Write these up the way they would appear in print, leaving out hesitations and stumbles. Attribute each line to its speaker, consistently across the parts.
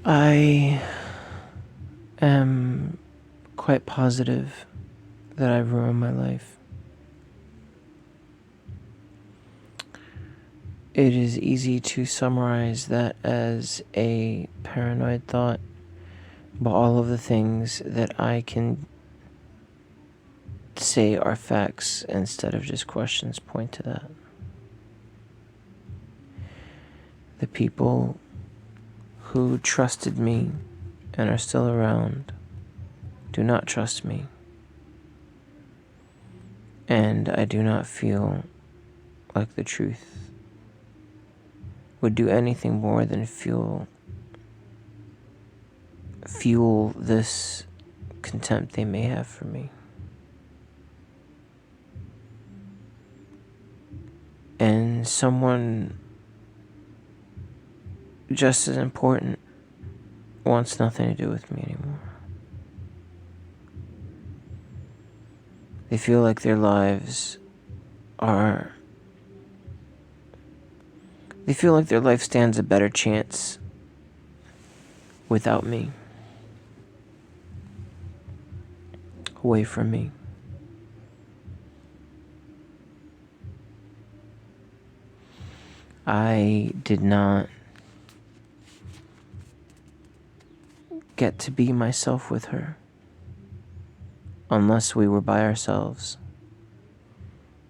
Speaker 1: I am quite positive that I've ruined my life. It is easy to summarize that as a paranoid thought, but all of the things that I can say are facts instead of just questions point to that. The people who trusted me and are still around do not trust me. And I do not feel like the truth would do anything more than fuel this contempt they may have for me. And someone just as important wants nothing to do with me anymore. They feel like their life stands a better chance without me, away from me. I did not get to be myself with her unless we were by ourselves,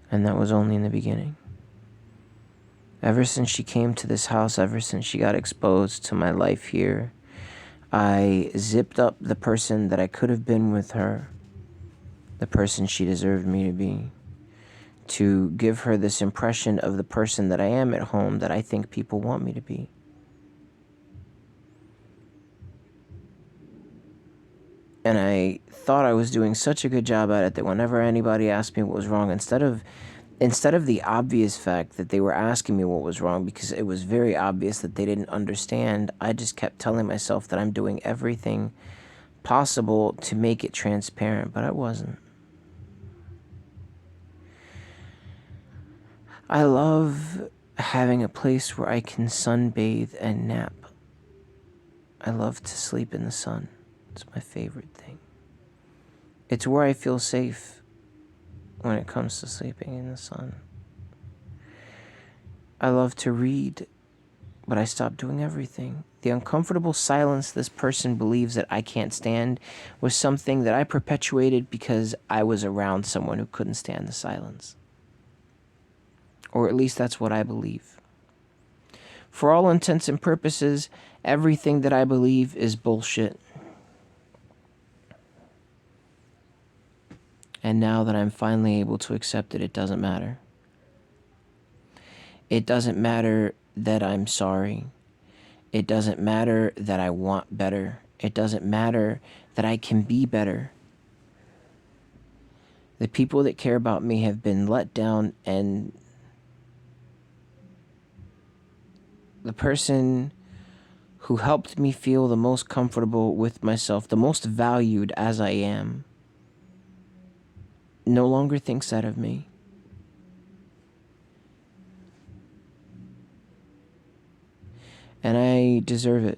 Speaker 1: and that was only in the beginning. Ever since she came to this house, ever since she got exposed to my life here, I zipped up the person that I could have been with her, the person she deserved me to be, to give her this impression of the person that I am at home that I think people want me to be. And I thought I was doing such a good job at it that whenever anybody asked me what was wrong, instead of the obvious fact that they were asking me what was wrong, because it was very obvious that they didn't understand, I just kept telling myself that I'm doing everything possible to make it transparent, but I wasn't. I love having a place where I can sunbathe and nap. I love to sleep in the sun. It's my favorite thing. It's where I feel safe when it comes to sleeping in the sun. I love to read, but I stopped doing everything. The uncomfortable silence this person believes that I can't stand was something that I perpetuated because I was around someone who couldn't stand the silence. Or at least that's what I believe. For all intents and purposes, everything that I believe is bullshit. And now that I'm finally able to accept it, it doesn't matter. It doesn't matter that I'm sorry. It doesn't matter that I want better. It doesn't matter that I can be better. The people that care about me have been let down, and the person who helped me feel the most comfortable with myself, the most valued as I am, no longer thinks that of me. And I deserve it.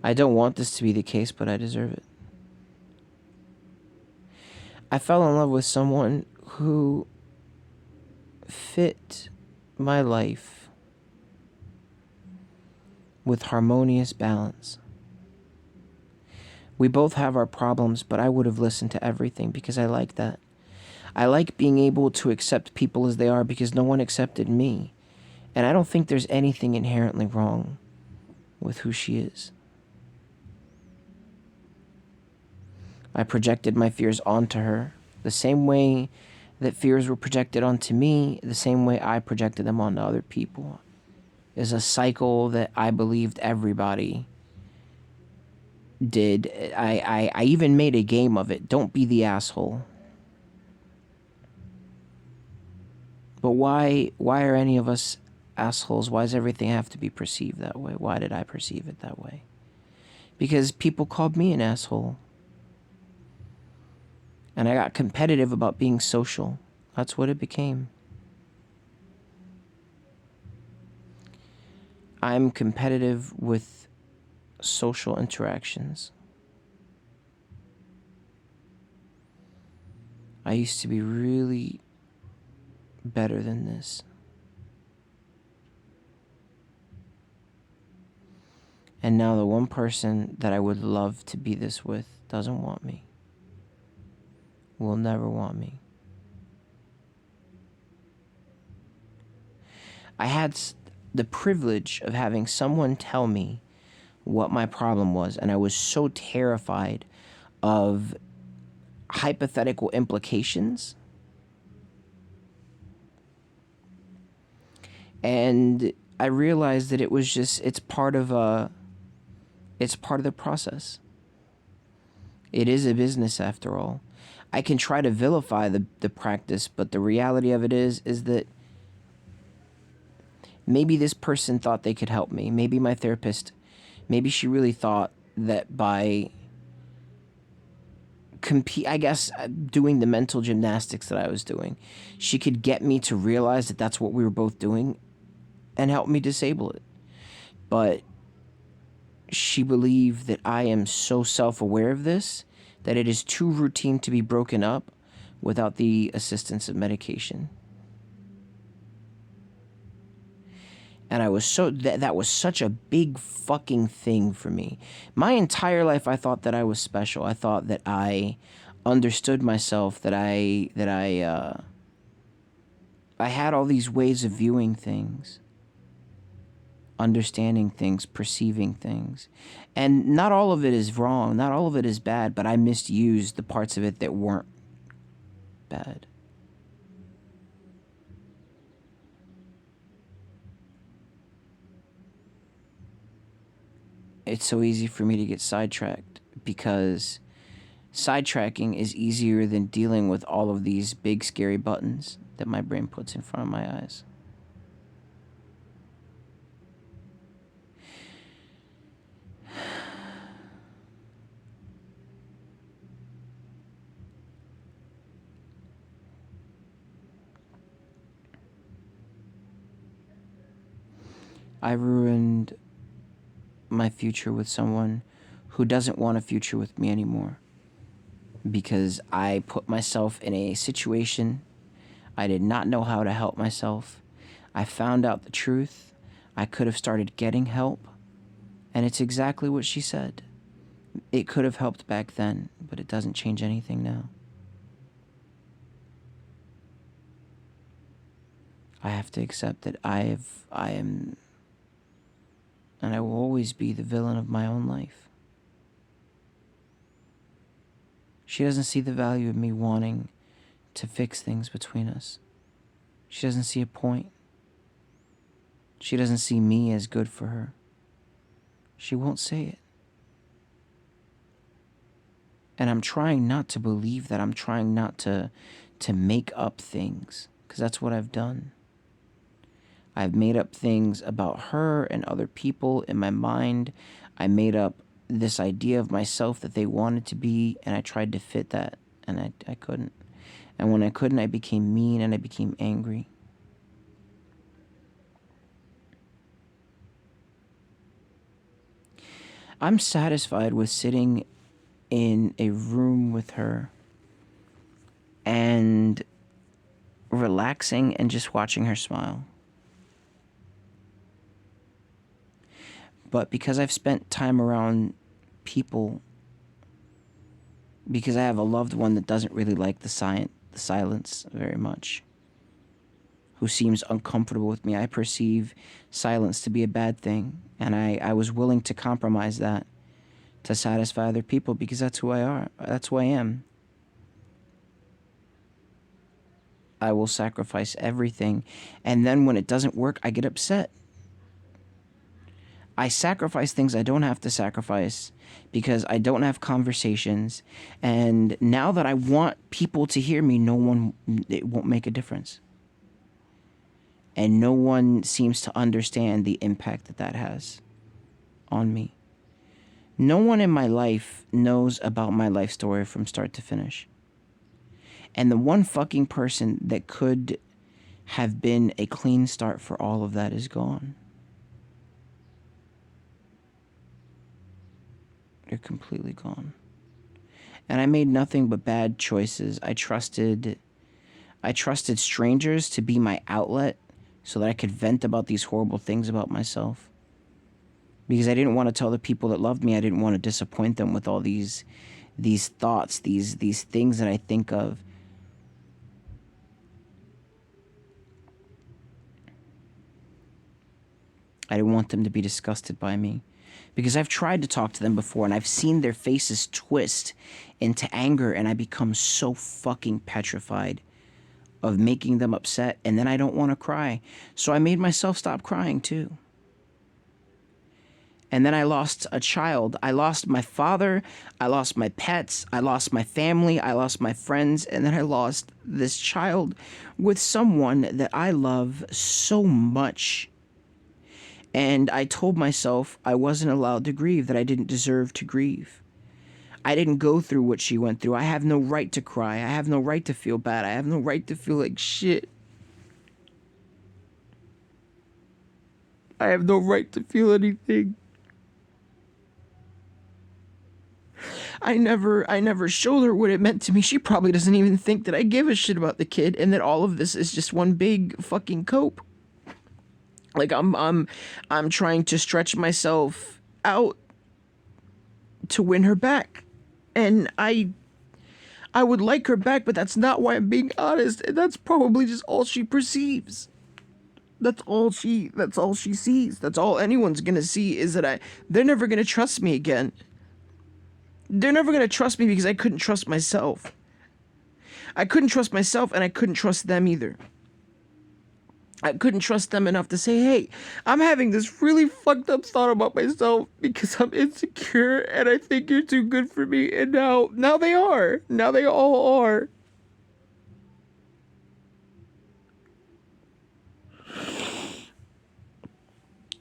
Speaker 1: I don't want this to be the case, but I deserve it. I fell in love with someone who fit my life with harmonious balance. We both have our problems, but I would have listened to everything because I like that. I like being able to accept people as they are because no one accepted me. And I don't think there's anything inherently wrong with who she is. I projected my fears onto her the same way that fears were projected onto me, the same way I projected them onto other people. Is a cycle that I believed everybody did. I even made a game of it. Don't be the asshole. But why are any of us assholes? Why does everything have to be perceived that way? Why did I perceive it that way? Because people called me an asshole. And I got competitive about being social. That's what it became. I'm competitive with social interactions. I used to be really better than this. And now the one person that I would love to be this with doesn't want me. Will never want me. I had the privilege of having someone tell me what my problem was, and I was so terrified of hypothetical implications. And I realized that it was just, it's part of the process. It is a business after all. I can try to vilify the practice, but the reality of it is that maybe this person thought they could help me. Maybe my therapist, maybe she really thought that by doing the mental gymnastics that I was doing, she could get me to realize that that's what we were both doing and help me disable it. But she believed that I am so self-aware of this that it is too routine to be broken up without the assistance of medication. And I was so, that was such a big fucking thing for me. My entire life, I thought that I was special. I thought that I understood myself, that I had all these ways of viewing things, understanding things, perceiving things. And not all of it is wrong, not all of it is bad, but I misused the parts of it that weren't bad. It's so easy for me to get sidetracked because sidetracking is easier than dealing with all of these big scary buttons that my brain puts in front of my eyes. I ruined my future with someone who doesn't want a future with me anymore because I put myself in a situation I did not know how to help myself. I found out the truth. I could have started getting help, and it's exactly what she said. It could have helped back then, but it doesn't change anything now. I have to accept that I am, and I will always be the villain of my own life. She doesn't see the value of me wanting to fix things between us. She doesn't see a point. She doesn't see me as good for her. She won't say it. And I'm trying not to believe that. I'm trying not to make up things, because that's what I've done. I've made up things about her and other people in my mind. I made up this idea of myself that they wanted to be, and I tried to fit that, and I couldn't. And when I couldn't, I became mean and I became angry. I'm satisfied with sitting in a room with her and relaxing and just watching her smile. But because I've spent time around people, because I have a loved one that doesn't really like the silence very much, who seems uncomfortable with me, I perceive silence to be a bad thing. And I was willing to compromise that to satisfy other people because that's who I are. That's who I am. I will sacrifice everything. And then when it doesn't work, I get upset. I sacrifice things I don't have to sacrifice because I don't have conversations. And now that I want people to hear me, it won't make a difference. And no one seems to understand the impact that has on me. No one in my life knows about my life story from start to finish. And the one fucking person that could have been a clean start for all of that is gone. They're completely gone. And I made nothing but bad choices. I trusted strangers to be my outlet so that I could vent about these horrible things about myself. Because I didn't want to tell the people that loved me, I didn't want to disappoint them with all these thoughts, these things that I think of. I didn't want them to be disgusted by me. Because I've tried to talk to them before and I've seen their faces twist into anger, and I become so fucking petrified of making them upset, and then I don't want to cry. So I made myself stop crying too. And then I lost a child. I lost my father. I lost my pets. I lost my family. I lost my friends. And then I lost this child with someone that I love so much. And I told myself I wasn't allowed to grieve, that I didn't deserve to grieve. I didn't go through what she went through. I have no right to cry. I have no right to feel bad. I have no right to feel like shit. I have no right to feel anything. I never showed her what it meant to me. She probably doesn't even think that I give a shit about the kid and that all of this is just one big fucking cope. Like I'm trying to stretch myself out to win her back. And I would like her back, but that's not why I'm being honest. And that's probably just all she perceives. That's all she sees. That's all anyone's gonna see, is that they're never gonna trust me again. They're never gonna trust me because I couldn't trust myself. I couldn't trust myself, and I couldn't trust them either. I couldn't trust them enough to say, hey, I'm having this really fucked up thought about myself because I'm insecure and I think you're too good for me. And now they are. Now they all are.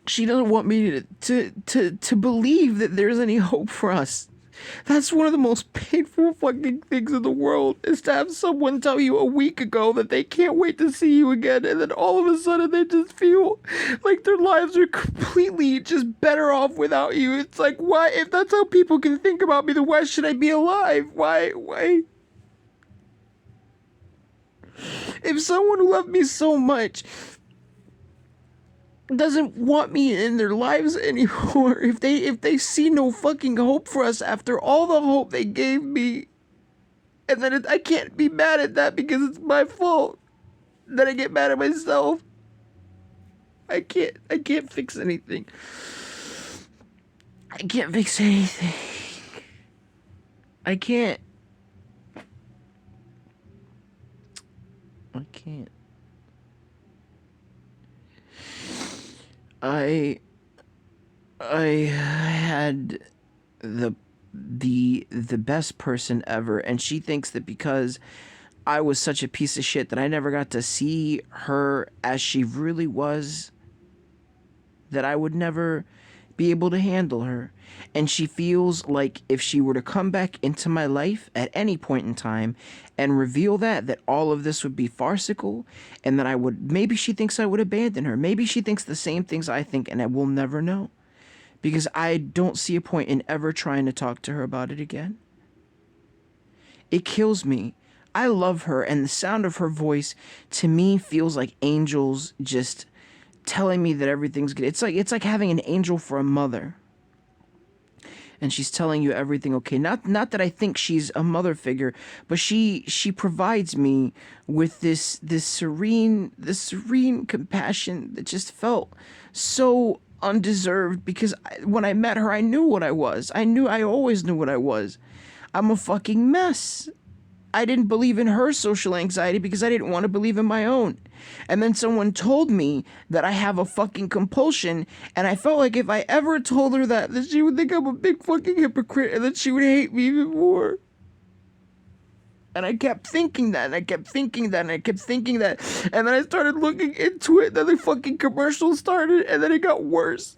Speaker 1: She doesn't want me to believe that there's any hope for us. That's one of the most painful fucking things in the world, is to have someone tell you a week ago that they can't wait to see you again, and then all of a sudden they just feel like their lives are completely just better off without you. It's like, why? If that's how people can think about me, then why should I be alive? Why? If someone who loved me so much doesn't want me in their lives anymore, if they see no fucking hope for us after all the hope they gave me, and then I can't be mad at that because it's my fault, then I get mad at myself. I can't fix anything. I can't fix anything. I can't. I had the best person ever, and she thinks that because I was such a piece of shit that I never got to see her as she really was, that I would never be able to handle her. And she feels like if she were to come back into my life at any point in time and reveal that all of this would be farcical, and that maybe she thinks I would abandon her. Maybe she thinks the same things I think, and I will never know. Because I don't see a point in ever trying to talk to her about it again. It kills me. I love her, and the sound of her voice to me feels like angels just telling me that everything's good. It's like having an angel for a mother. And she's telling you everything okay. Not that I think she's a mother figure, but she provides me with this serene compassion that just felt so undeserved, because when I met her, I knew what I was. I always knew what I was. I'm a fucking mess. I didn't believe in her social anxiety because I didn't want to believe in my own. And then someone told me that I have a fucking compulsion, and I felt like if I ever told her that she would think I'm a big fucking hypocrite, and that she would hate me even more. And I kept thinking that, and I kept thinking that, and I kept thinking that. And then I started looking into it, and then the fucking commercial started, and then it got worse.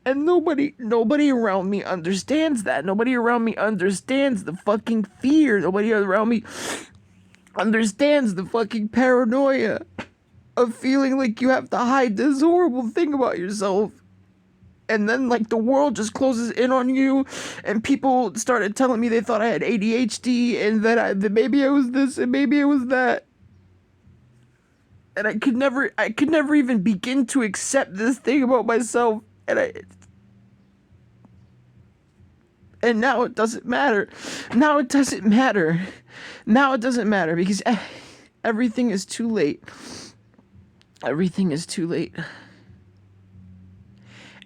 Speaker 1: And nobody around me understands that. Nobody around me understands the fucking fear. Nobody around me understands the fucking paranoia of feeling like you have to hide this horrible thing about yourself. And then like the world just closes in on you, and people started telling me they thought I had ADHD and that maybe I was this and maybe I was that. And I could never even begin to accept this thing about myself. And now it doesn't matter. Now it doesn't matter. Now it doesn't matter because everything is too late. Everything is too late.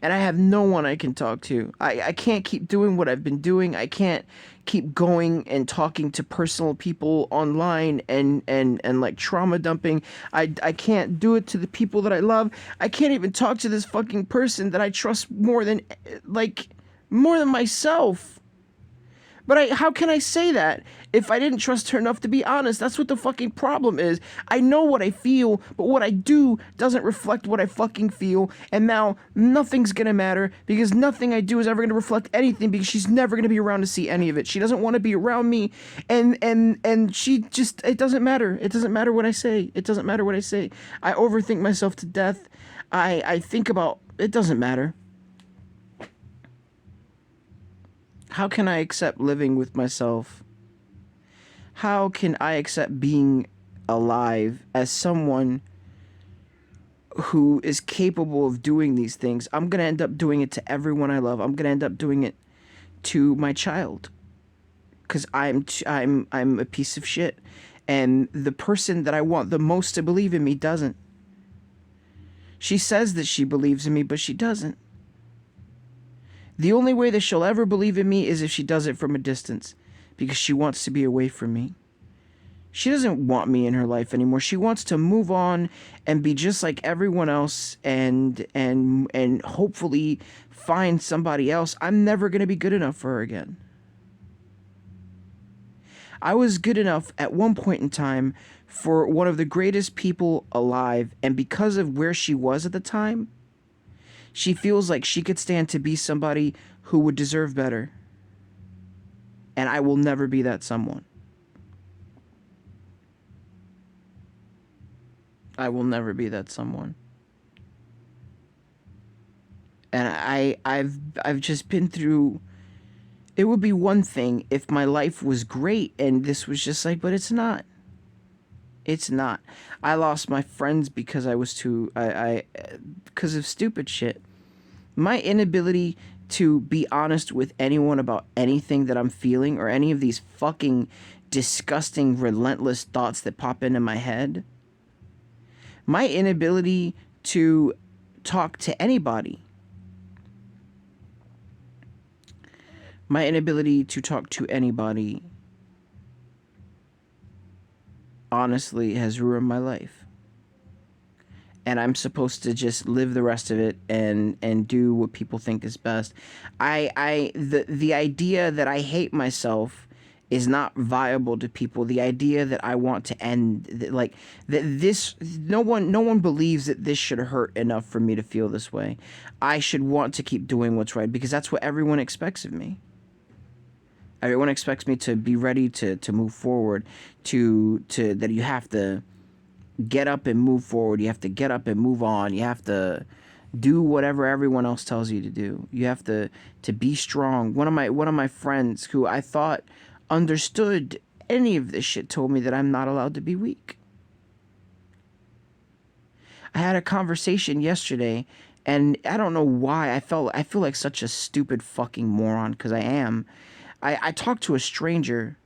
Speaker 1: And I have no one I can talk to. I can't keep doing what I've been doing. I can't keep going and talking to personal people online and like trauma dumping. I can't do it to the people that I love. I can't even talk to this fucking person that I trust more than myself. But how can I say that if I didn't trust her enough to be honest? That's what the fucking problem is. I know what I feel, but what I do doesn't reflect what I fucking feel. And now nothing's gonna matter because nothing I do is ever gonna reflect anything because she's never gonna be around to see any of it. She doesn't want to be around me, and she just, it doesn't matter. It doesn't matter what I say. It doesn't matter what I say. I overthink myself to death. I think about, it doesn't matter. How can I accept living with myself? How can I accept being alive as someone who is capable of doing these things? I'm going to end up doing it to everyone I love. I'm going to end up doing it to my child. Cuz I'm a piece of shit, and the person that I want the most to believe in me doesn't. She says that she believes in me, but she doesn't. The only way that she'll ever believe in me is if she does it from a distance, because she wants to be away from me. She doesn't want me in her life anymore. She wants to move on and be just like everyone else and hopefully find somebody else. I'm never going to be good enough for her again. I was good enough at one point in time for one of the greatest people alive, and because of where she was at the time, she feels like she could stand to be somebody who would deserve better. And I will never be that someone. I will never be that someone. And I've just been through, it would be one thing if my life was great and this was just like, but it's not. It's not. I lost my friends because I was because of stupid shit. My inability to be honest with anyone about anything that I'm feeling or any of these fucking disgusting, relentless thoughts that pop into my head. My inability to talk to anybody. My inability to talk to anybody honestly has ruined my life. And I'm supposed to just live the rest of it and do what people think is best. The idea that I hate myself is not viable to people. The idea that I want to end, like that this, no one believes that this should hurt enough for me to feel this way. I should want to keep doing what's right because that's what everyone expects of me. Everyone expects me to be ready to move forward, to that you have to get up and move forward. You have to get up and move on. You have to do whatever everyone else tells you to do. You have to be strong. One of my friends who I thought understood any of this shit told me that I'm not allowed to be weak. I had a conversation yesterday, and I don't know why I feel like such a stupid fucking moron, because I am. I talked to a stranger,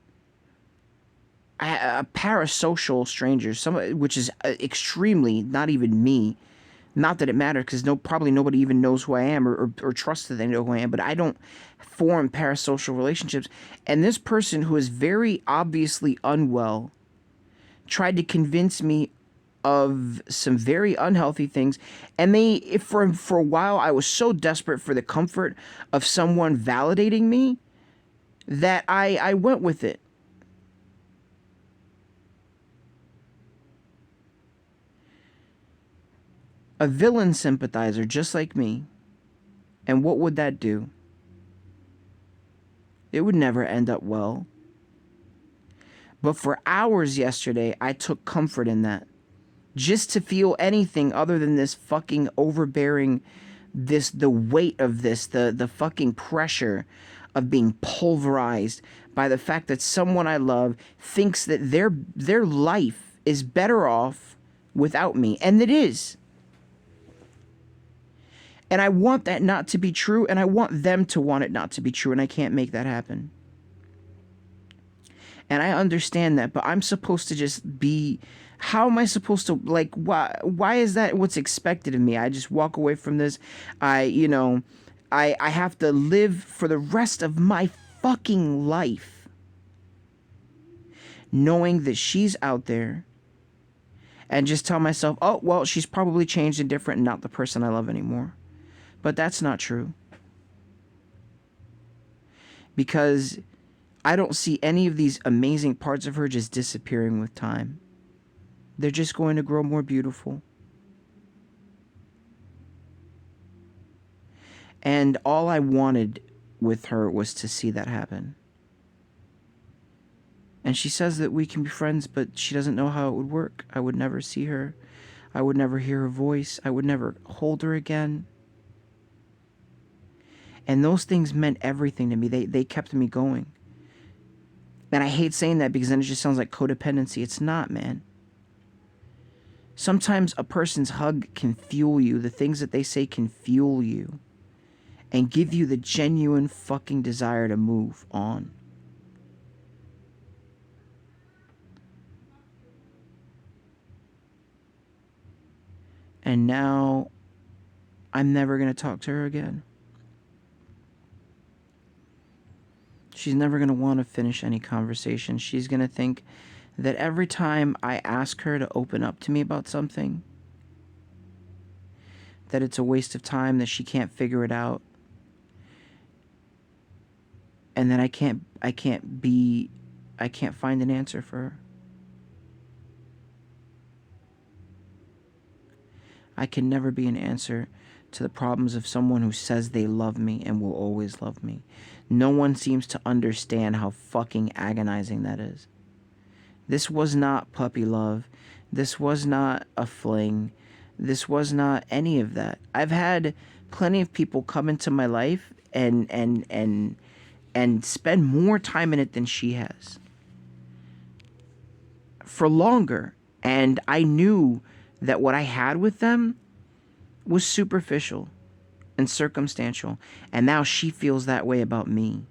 Speaker 1: a parasocial stranger, which is extremely not even me. Not that it matters, because probably nobody even knows who I am or trusts that they know who I am, but I don't form parasocial relationships. And this person, who is very obviously unwell, tried to convince me of some very unhealthy things. And for a while, I was so desperate for the comfort of someone validating me that I went with it. A villain sympathizer just like me. And what would that do? It would never end up well. But for hours yesterday, I took comfort in that. Just to feel anything other than this fucking overbearing the weight of this, the fucking pressure of being pulverized by the fact that someone I love thinks that their life is better off without me, and it is. And I want that not to be true, and I want them to want it not to be true, and I can't make that happen. And I understand that, but I'm supposed to just be... How am I supposed to, like, why is that what's expected of me? I just walk away from this. I have to live for the rest of my fucking life knowing that she's out there, and just tell myself, oh, well, she's probably changed and different and not the person I love anymore. But that's not true. Because I don't see any of these amazing parts of her just disappearing with time. They're just going to grow more beautiful. And all I wanted with her was to see that happen. And she says that we can be friends, but she doesn't know how it would work. I would never see her. I would never hear her voice. I would never hold her again. And those things meant everything to me. They kept me going. And I hate saying that because then it just sounds like codependency. It's not, man. Sometimes a person's hug can fuel you. The things that they say can fuel you and give you the genuine fucking desire to move on. And now I'm never going to talk to her again. She's never going to want to finish any conversation. She's going to think that every time I ask her to open up to me about something, that it's a waste of time, that she can't figure it out, and that I can't find an answer for her. I can never be an answer to the problems of someone who says they love me and will always love me. No one seems to understand how fucking agonizing that is. This was not puppy love. This was not a fling. This was not any of that. I've had plenty of people come into my life and spend more time in it than she has. For longer. And I knew that what I had with them was superficial and circumstantial. And now she feels that way about me.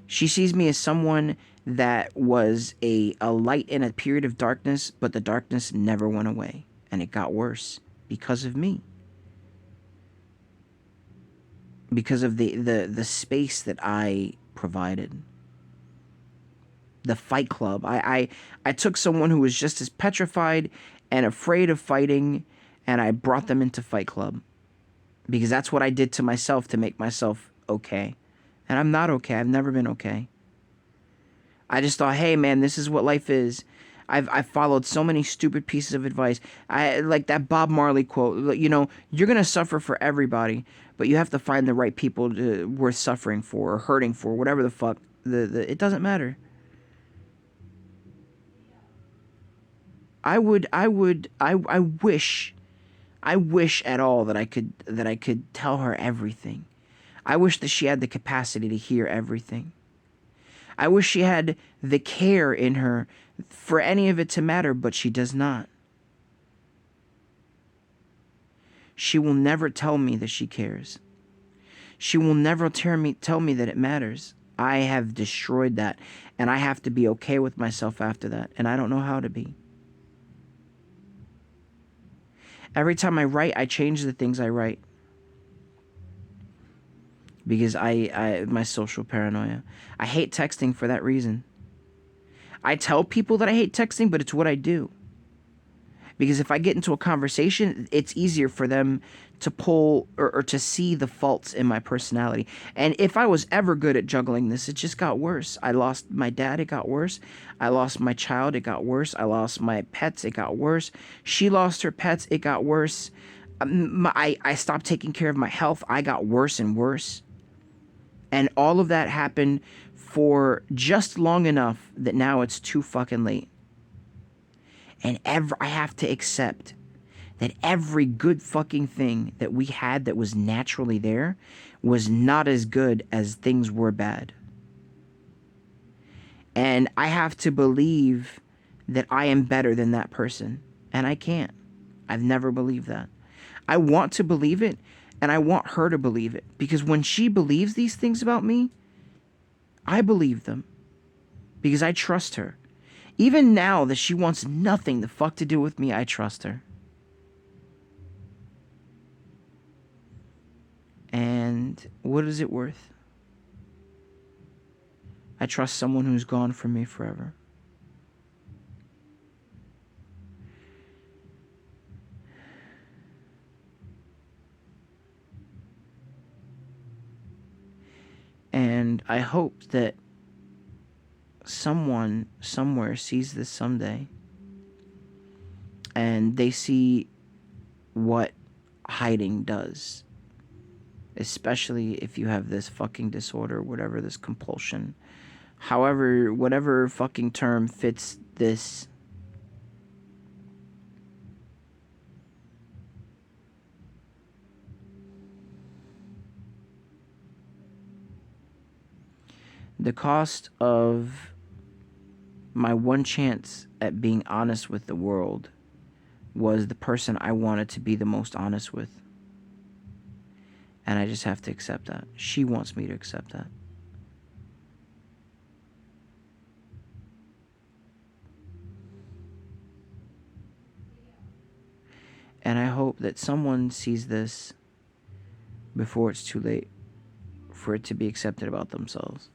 Speaker 1: She sees me as someone that was a light in a period of darkness, but the darkness never went away. And it got worse because of me. Because of the space that I provided. The Fight Club. I took someone who was just as petrified and afraid of fighting, and I brought them into Fight Club. Because that's what I did to myself to make myself okay. And I'm not okay. I've never been okay. I just thought, hey man, this is what life is. I've followed so many stupid pieces of advice. I like that Bob Marley quote. You know, you're gonna suffer for everybody, but you have to find the right people worth suffering for or hurting for, whatever the fuck. It doesn't matter. I wish at all that I could tell her everything. I wish that she had the capacity to hear everything. I wish she had the care in her for any of it to matter, but she does not. She will never tell me that she cares. She will never tell me that it matters. I have destroyed that, and I have to be okay with myself after that, and I don't know how to be. Every time I write, I change the things I write. Because my social paranoia. I hate texting for that reason. I tell people that I hate texting, but it's what I do. Because if I get into a conversation, it's easier for them to pull or to see the faults in my personality. And if I was ever good at juggling this, it just got worse. I lost my dad, it got worse. I lost my child, it got worse. I lost my pets, it got worse. She lost her pets, it got worse. I stopped taking care of my health, I got worse and worse. And all of that happened for just long enough that now it's too fucking late. And I have to accept
Speaker 2: that every good fucking thing that we had that was naturally there was not as good as things were bad. And I have to believe that I am better than that person. And I can't. I've never believed that. I want to believe it, and I want her to believe it. Because when she believes these things about me, I believe them. Because I trust her. Even now that she wants nothing the fuck to do with me, I trust her. And what is it worth? I trust someone who's gone from me forever. And I hope that someone somewhere sees this someday and they see what hiding does. Especially if you have this fucking disorder, whatever, this compulsion. However, whatever fucking term fits this. The cost of my one chance at being honest with the world was the person I wanted to be the most honest with. And I just have to accept that. She wants me to accept that. And I hope that someone sees this before it's too late for it to be accepted about themselves.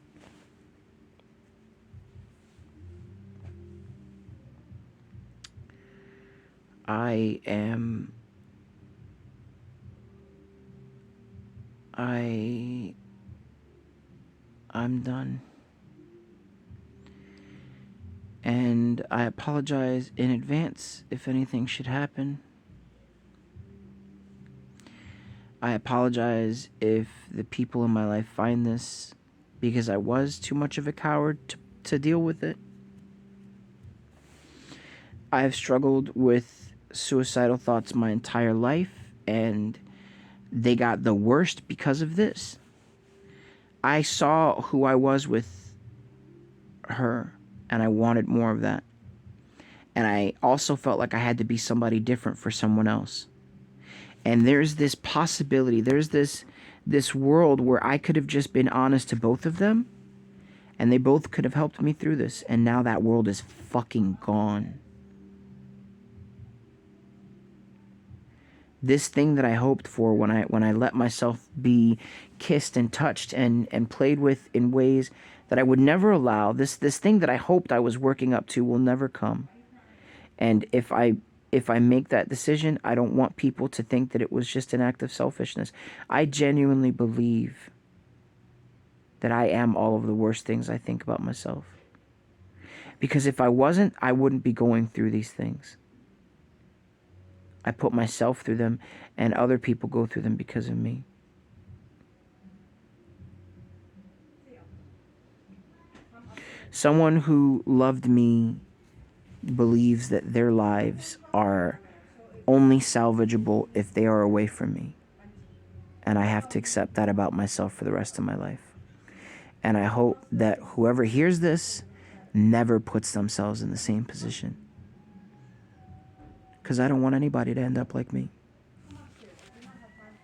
Speaker 2: I'm done. And I apologize in advance if anything should happen. I apologize if the people in my life find this because I was too much of a coward to deal with it. I have struggled with suicidal thoughts my entire life, and they got the worst because of this. I saw who I was with her, and I wanted more of that. And I also felt like I had to be somebody different for someone else. And there's this possibility, there's this world where I could have just been honest to both of them, and they both could have helped me through this, and now that world is fucking gone. This thing that I hoped for when I let myself be kissed and touched and played with in ways that I would never allow, this thing that I hoped I was working up to will never come. And if I make that decision, I don't want people to think that it was just an act of selfishness. I genuinely believe that I am all of the worst things I think about myself. Because if I wasn't, I wouldn't be going through these things. I put myself through them, and other people go through them because of me. Someone who loved me believes that their lives are only salvageable if they are away from me. And I have to accept that about myself for the rest of my life. And I hope that whoever hears this never puts themselves in the same position. Because I don't want anybody to end up like me.